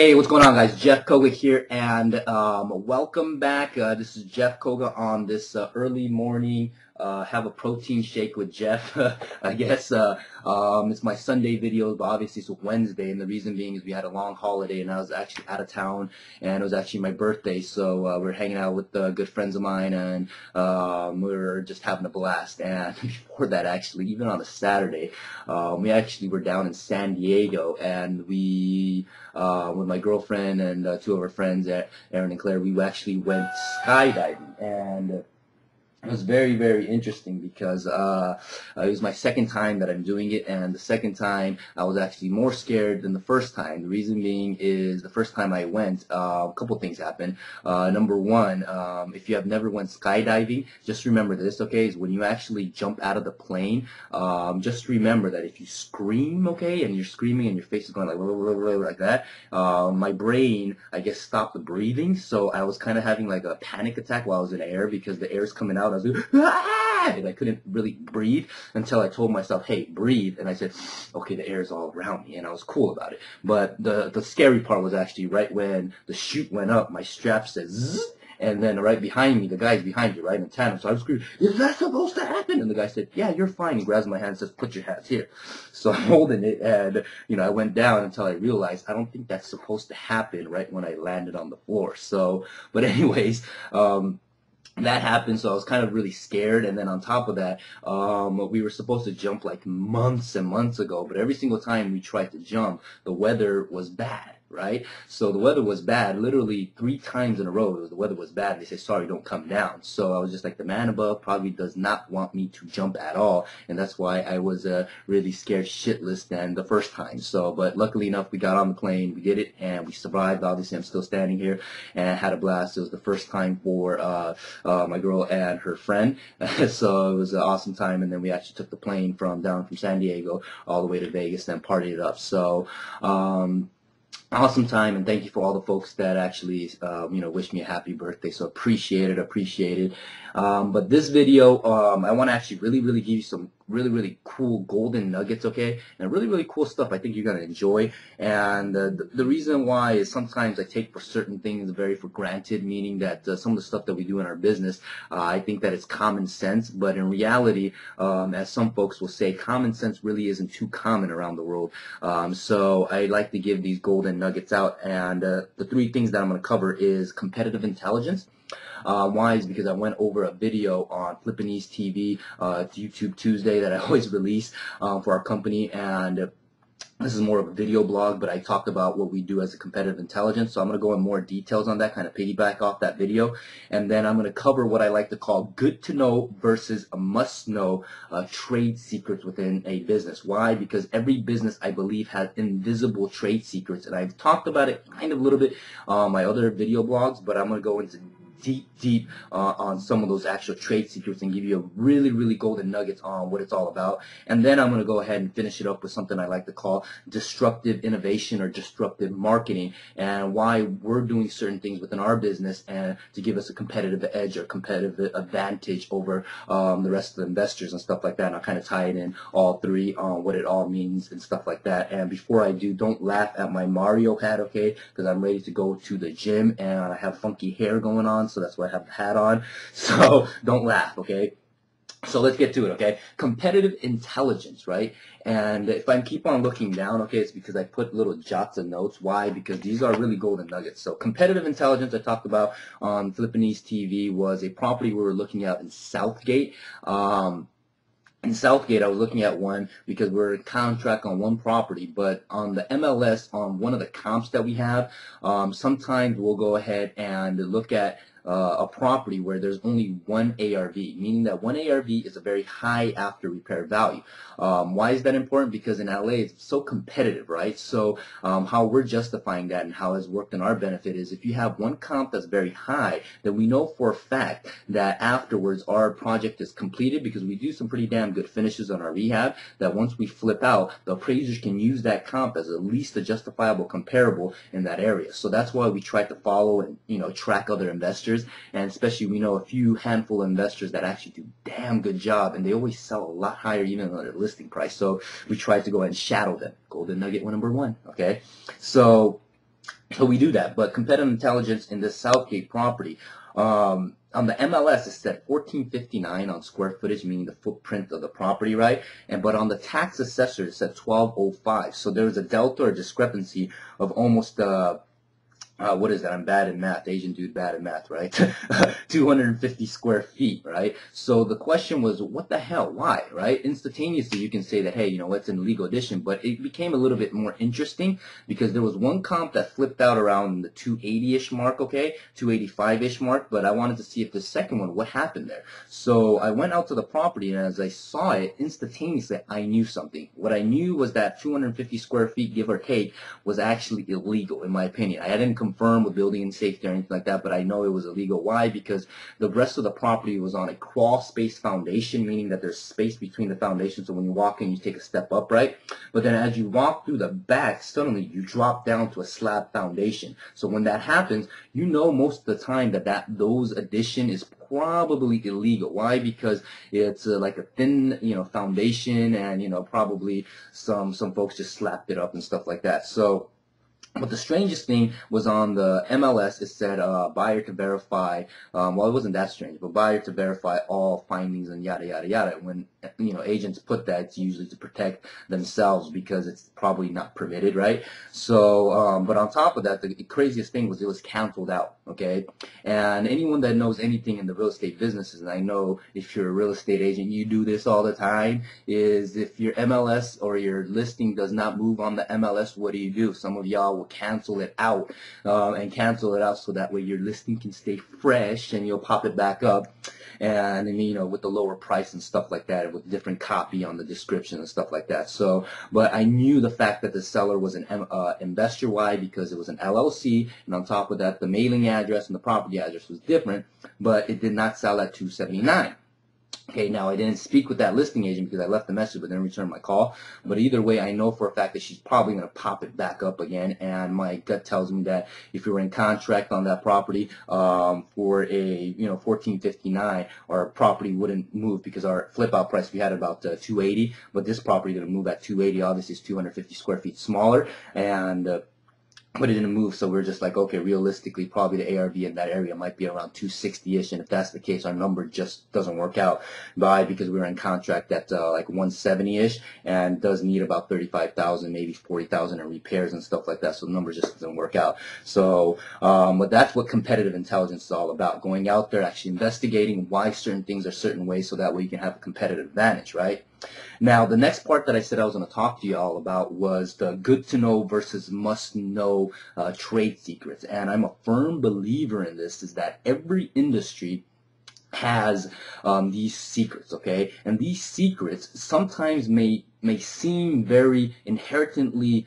Hey, what's going on, guys? Jeff Koga here, and welcome back. This is Jeff Koga on this early morning. Have a protein shake with Jeff. I guess it's my Sunday video, but obviously it's Wednesday, and the reason being is we had a long holiday, and I was actually out of town, and it was actually my birthday, so we're hanging out with good friends of mine, and we were just having a blast. And before that, actually, even on a Saturday, we actually were down in San Diego, and we with my girlfriend and two of our friends, Aaron and Claire, we actually went skydiving, and it was very, very interesting because it was my second time that I'm doing it, and the second time I was actually more scared than the first time. The reason being is the first time I went, a couple things happened. Number one, if you have never went skydiving, just remember this, okay, is when you actually jump out of the plane, just remember that if you scream, okay, and you're screaming and your face is going like that, my brain, I guess, stopped the breathing, so I was kind of having like a panic attack while I was in the air because the air's coming out. I was like, ah! And I couldn't really breathe until I told myself, hey, breathe. And I said, okay, the air's all around me, and I was cool about it. But the scary part was actually right when the chute went up, my strap said zzz, and then right behind me, the guy's behind you, right, in tandem. So I was screaming, is that supposed to happen? And the guy said, yeah, you're fine. He grabs my hand and says, put your hands here. So I'm holding it, and, I went down until I realized I don't think that's supposed to happen right when I landed on the floor. So, but anyways, that happened, so I was kind of really scared. And then on top of that, we were supposed to jump like months and months ago, but every single time we tried to jump, the weather was bad, right? So the weather was bad, literally 3 times in a row. The weather was bad, and they said, sorry, don't come down. So I was just like, the man above probably does not want me to jump at all, and that's why I was really scared shitless than the first time. So, but luckily enough, we got on the plane, we did it, and we survived. Obviously, I'm still standing here, and had a blast. It was the first time for my girl and her friend, so it was an awesome time. And then we actually took the plane down from San Diego all the way to Vegas, and partied it up. So awesome time, and thank you for all the folks that actually wish me a happy birthday. So appreciate it. But this video, I want to actually really give you some really cool golden nuggets, okay, and really cool stuff I think you're gonna enjoy. And the reason why is sometimes I take for certain things very for granted, meaning that some of the stuff that we do in our business, I think that it's common sense, but in reality, as some folks will say, common sense really isn't too common around the world. So I like to give these golden nuggets out, and the 3 things that I'm going to cover is competitive intelligence. Why is because I went over a video on Flippinese TV, it's YouTube Tuesday that I always release for our company, and this is more of a video blog, but I talked about what we do as a competitive intelligence. So I'm going to go in more details on that, kind of piggyback off that video. And then I'm going to cover what I like to call good to know versus a must know trade secrets within a business. Why? Because every business, I believe, has invisible trade secrets. And I've talked about it kind of a little bit on my other video blogs, but I'm going to go into deep on some of those actual trade secrets and give you a really golden nuggets on what it's all about. And then I'm going to go ahead and finish it up with something I like to call disruptive innovation or disruptive marketing, and why we're doing certain things within our business and to give us a competitive edge or competitive advantage over the rest of the investors and stuff like that. And I'll kind of tie it in all 3 on what it all means and stuff like that. And before I do, don't laugh at my Mario hat, okay, because I'm ready to go to the gym and I have funky hair going on, so that's why I have the hat on. So don't laugh, okay? So let's get to it, okay? Competitive intelligence, right? And if I keep on looking down, okay, it's because I put little jots and notes. Why? Because these are really golden nuggets. So competitive intelligence I talked about on Flippinese TV was a property we were looking at in Southgate. In Southgate, I was looking at one because we're in contract on one property, but on the MLS, on one of the comps that we have, sometimes we'll go ahead and look at a property where there's only one ARV, meaning that one ARV is a very high after repair value. Why is that important? Because in LA it's so competitive, right? So how we're justifying that and how it's worked in our benefit is if you have one comp that's very high, then we know for a fact that afterwards our project is completed, because we do some pretty damn good finishes on our rehab, that once we flip out, the appraisers can use that comp as at least a justifiable comparable in that area. So that's why we try to follow and track other investors. And especially we know a few handful of investors that actually do damn good job, and they always sell a lot higher even than their listing price. So we try to go ahead and shadow them. Golden nugget number 1, okay? So So we do that. But competitive intelligence in this Southgate property, on the MLS, it said 1459 on square footage, meaning the footprint of the property, right? But on the tax assessor, it said 1205. So there was a delta or discrepancy of almost what is that? I'm bad at math. Asian dude bad at math, right? 250 square feet, right? So the question was, what the hell? Why, right? Instantaneously, you can say that, hey, it's an illegal addition, but it became a little bit more interesting because there was one comp that flipped out around the 280-ish mark, okay? 285-ish mark, but I wanted to see if the second one, what happened there? So I went out to the property, and as I saw it, instantaneously, I knew something. What I knew was that 250 square feet, give or take, was actually illegal, in my opinion. I hadn't confirmed with building and safety or anything like that, but I know it was illegal. Why? Because the rest of the property was on a crawl space foundation, meaning that there's space between the foundations, so when you walk in, you take a step up, right? But then as you walk through the back, suddenly you drop down to a slab foundation. So when that happens, most of the time that those addition is probably illegal. Why? Because it's like a thin, foundation, and probably some folks just slapped it up and stuff like that. So, but the strangest thing was on the MLS, it said buyer to verify, well, it wasn't that strange, but buyer to verify all findings and yada, yada, yada. When, agents put that, it's usually to protect themselves because it's probably not permitted, right? So, but on top of that, the craziest thing was it was canceled out, okay? And anyone that knows anything in the real estate businesses, and I know if you're a real estate agent, you do this all the time, is if your MLS or your listing does not move on the MLS, what do? Some of y'all will cancel it out so that way your listing can stay fresh and you'll pop it back up, and with the lower price and stuff like that, with different copy on the description and stuff like that. So, but I knew the fact that the seller was an investor. Why? Because it was an LLC, and on top of that, the mailing address and the property address was different, but it did not sell at 279. Okay, now I didn't speak with that listing agent because I left the message but didn't return my call. But either way, I know for a fact that she's probably going to pop it back up again. And my gut tells me that if we were in contract on that property for a 1459, our property wouldn't move because our flip out price we had about 280, but this property going to move at 280. Obviously, it's 250 square feet smaller, and but it didn't move, so we're just like, okay, realistically, probably the ARV in that area might be around 260-ish, and if that's the case, our number just doesn't work out. Why? Because we were in contract at like 170-ish, and does need about 35,000, maybe 40,000 in repairs and stuff like that, so the number just doesn't work out. So, but that's what competitive intelligence is all about, going out there, actually investigating why certain things are certain ways, so that way you can have a competitive advantage, right? Now, the next part that I said I was going to talk to you all about was the good to know versus must know trade secrets. And I'm a firm believer in this, is that every industry has these secrets, okay? And these secrets sometimes may seem very inherently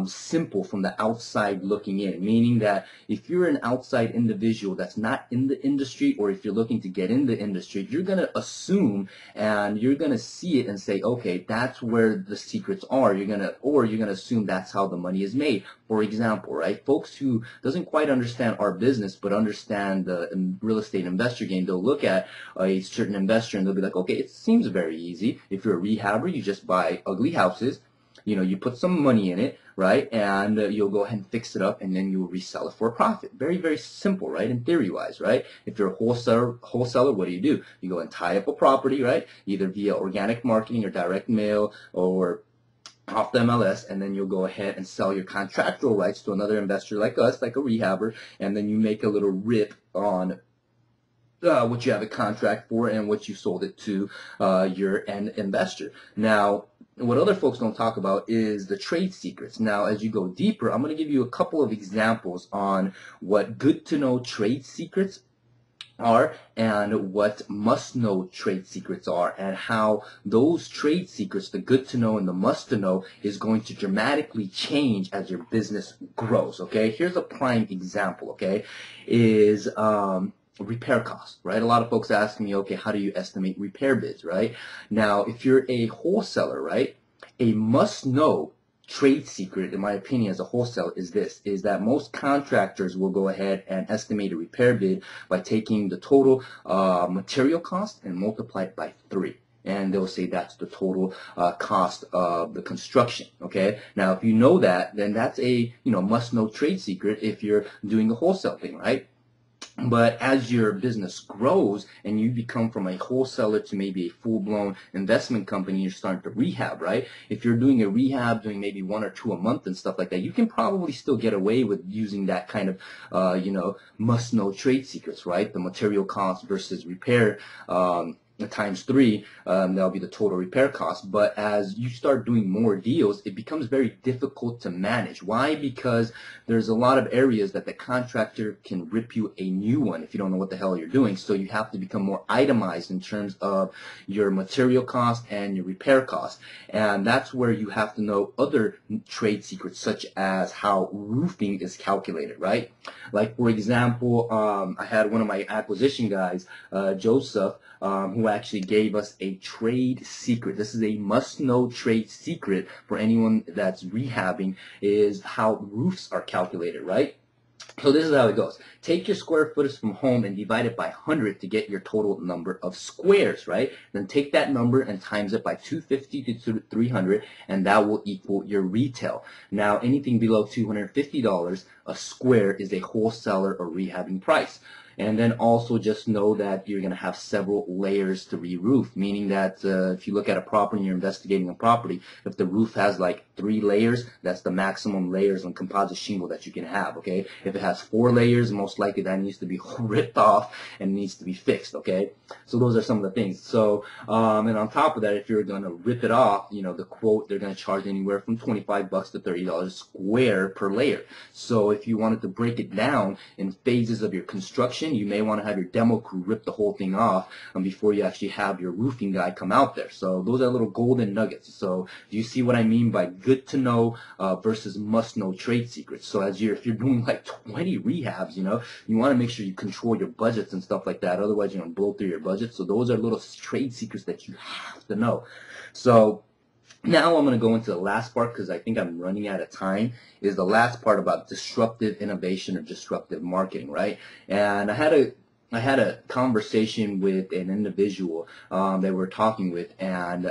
simple from the outside looking in, meaning that if you're an outside individual that's not in the industry, or if you're looking to get in the industry, you're going to assume and you're going to see it and say, okay, that's where the secrets are. You're going to assume that's how the money is made. For example, right? Folks who doesn't quite understand our business but understand the real estate investor game, they'll look at a certain investor and they'll be like, okay, it seems very easy. If you're a rehabber, you just buy ugly houses, you put some money in it, right? And you'll go ahead and fix it up, and then you'll resell it for a profit. Very, very simple, right? In theory-wise, right? If you're a wholesaler, what do? You go and tie up a property, right? Either via organic marketing or direct mail or off the MLS, and then you'll go ahead and sell your contractual rights to another investor like us, like a rehabber, and then you make a little rip on what you have a contract for and what you sold it to your end investor. Now, what other folks don't talk about is the trade secrets. Now, as you go deeper, I'm going to give you a couple of examples on what good to know trade secrets are and what must know trade secrets are, and how those trade secrets, the good to know and the must to know, is going to dramatically change as your business grows. Okay, here's a prime example. Okay, is repair costs, right? A lot of folks ask me, okay, how do you estimate repair bids, right? Now, if you're a wholesaler, right, a must know trade secret, in my opinion, as a wholesaler, is that most contractors will go ahead and estimate a repair bid by taking the total material cost and multiply it by 3. and they'll say that's the total cost of the construction. Okay, now if you know that, then that's a must-know trade secret if you're doing a wholesale thing, right? But as your business grows and you become from a wholesaler to maybe a full-blown investment company, you're starting to rehab, right? If you're doing a rehab, doing maybe 1 or 2 a month and stuff like that, you can probably still get away with using that kind of, must-know trade secrets, right? The material cost versus repair, times 3, that'll be the total repair cost. But as you start doing more deals, it becomes very difficult to manage. Why? Because there's a lot of areas that the contractor can rip you a new one if you don't know what the hell you're doing. So you have to become more itemized in terms of your material cost and your repair cost. And that's where you have to know other trade secrets, such as how roofing is calculated, right? Like, for example, I had one of my acquisition guys, Joseph, who actually gave us a trade secret. This is a must-know trade secret for anyone that's rehabbing, is how roofs are calculated, right? So this is how it goes. Take your square footage from home and divide it by 100 to get your total number of squares, right? Then take that number and times it by 250 to 300, and that will equal your retail. Now, anything below $250 a square is a wholesaler or rehabbing price. And then also just know that you're going to have several layers to re-roof, meaning that if you look at a property and you're investigating a property, if the roof has like 3 layers, that's the maximum layers on composite shingle that you can have, okay? If it has 4 layers, most likely that needs to be ripped off and needs to be fixed, okay? So those are some of the things. So, and on top of that, if you're going to rip it off, the quote, they're going to charge anywhere from $25 to $30 square per layer. So if you wanted to break it down in phases of your construction, you may want to have your demo crew rip the whole thing off before you actually have your roofing guy come out there. So those are little golden nuggets. So do you see what I mean by good to know versus must know trade secrets? So if you're doing like 20 rehabs, you want to make sure you control your budgets and stuff like that. Otherwise, you're going to blow through your budget. So those are little trade secrets that you have to know. So now I'm going to go into the last part, because I think I'm running out of time, is the last part about disruptive innovation or disruptive marketing, right? And I had a conversation with an individual that we're talking with, and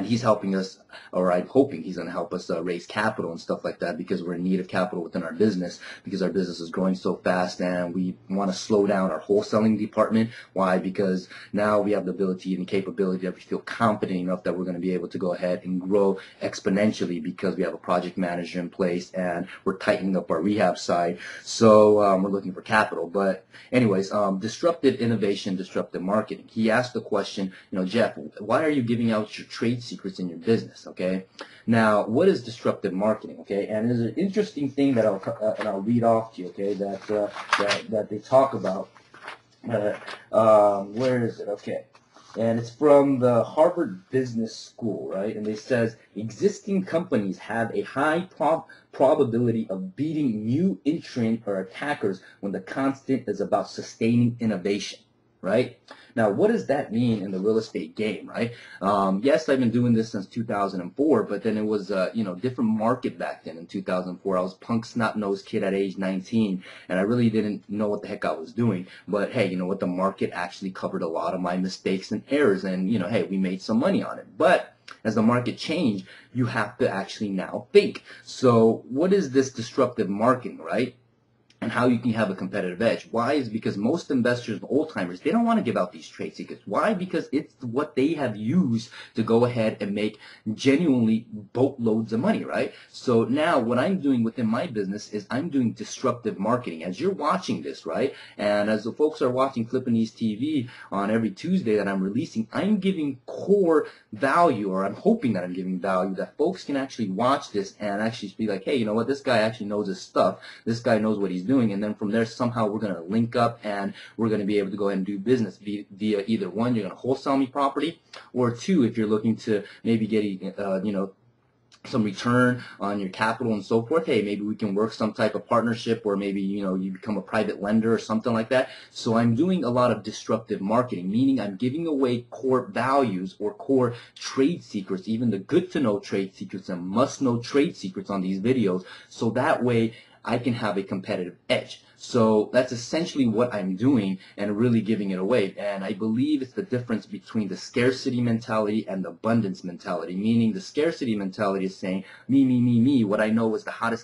he's helping us, or I'm hoping he's going to help us raise capital and stuff like that, because we're in need of capital within our business, because our business is growing so fast and we want to slow down our wholesaling department. Why? Because now we have the ability and capability that we feel confident enough that we're going to be able to go ahead and grow exponentially, because we have a project manager in place and we're tightening up our rehab side. So we're looking for capital. But anyways, disruptive innovation, disruptive marketing. He asked the question, Jeff, why are you giving out your trade secrets in your business? Okay, now what is disruptive marketing? Okay, and there's an interesting thing that I'll read off to you. Okay, that they talk about. Where is it? Okay, and it's from the Harvard Business School, right? And it says existing companies have a high probability of beating new entrant or attackers when the constant is about sustaining innovation. Right? Now, what does that mean in the real estate game, right? Yes, I've been doing this since 2004, but then it was, different market back then in 2004. I was punk snot-nosed kid at age 19, and I really didn't know what the heck I was doing. But hey, you know what? The market actually covered a lot of my mistakes and errors, and, hey, we made some money on it. But as the market changed, you have to actually now think. So what is this disruptive marketing, right? And how you can have a competitive edge. Why? Is because most investors, old timers, they don't want to give out these trade secrets. Why? Because it's what they have used to go ahead and make genuinely boatloads of money, right? So now what I'm doing within my business is I'm doing disruptive marketing. As you're watching this, right? And as the folks are watching Flippin' East TV on every Tuesday that I'm releasing, I'm giving core value, or I'm hoping that I'm giving value that folks can actually watch this and actually be like, hey, you know what? This guy actually knows his stuff. This guy knows what he's doing. And then from there, somehow we're going to link up and we're going to be able to go ahead and do business via either one, you're going to wholesale me property, or two, if you're looking to maybe get, some return on your capital and so forth, hey, maybe we can work some type of partnership, or maybe, you become a private lender or something like that. So I'm doing a lot of disruptive marketing, meaning I'm giving away core values or core trade secrets, even the good to know trade secrets and must know trade secrets on these videos. So that way, I can have a competitive edge. So that's essentially what I'm doing and really giving it away. And I believe it's the difference between the scarcity mentality and the abundance mentality, meaning the scarcity mentality is saying, me, what I know is the hottest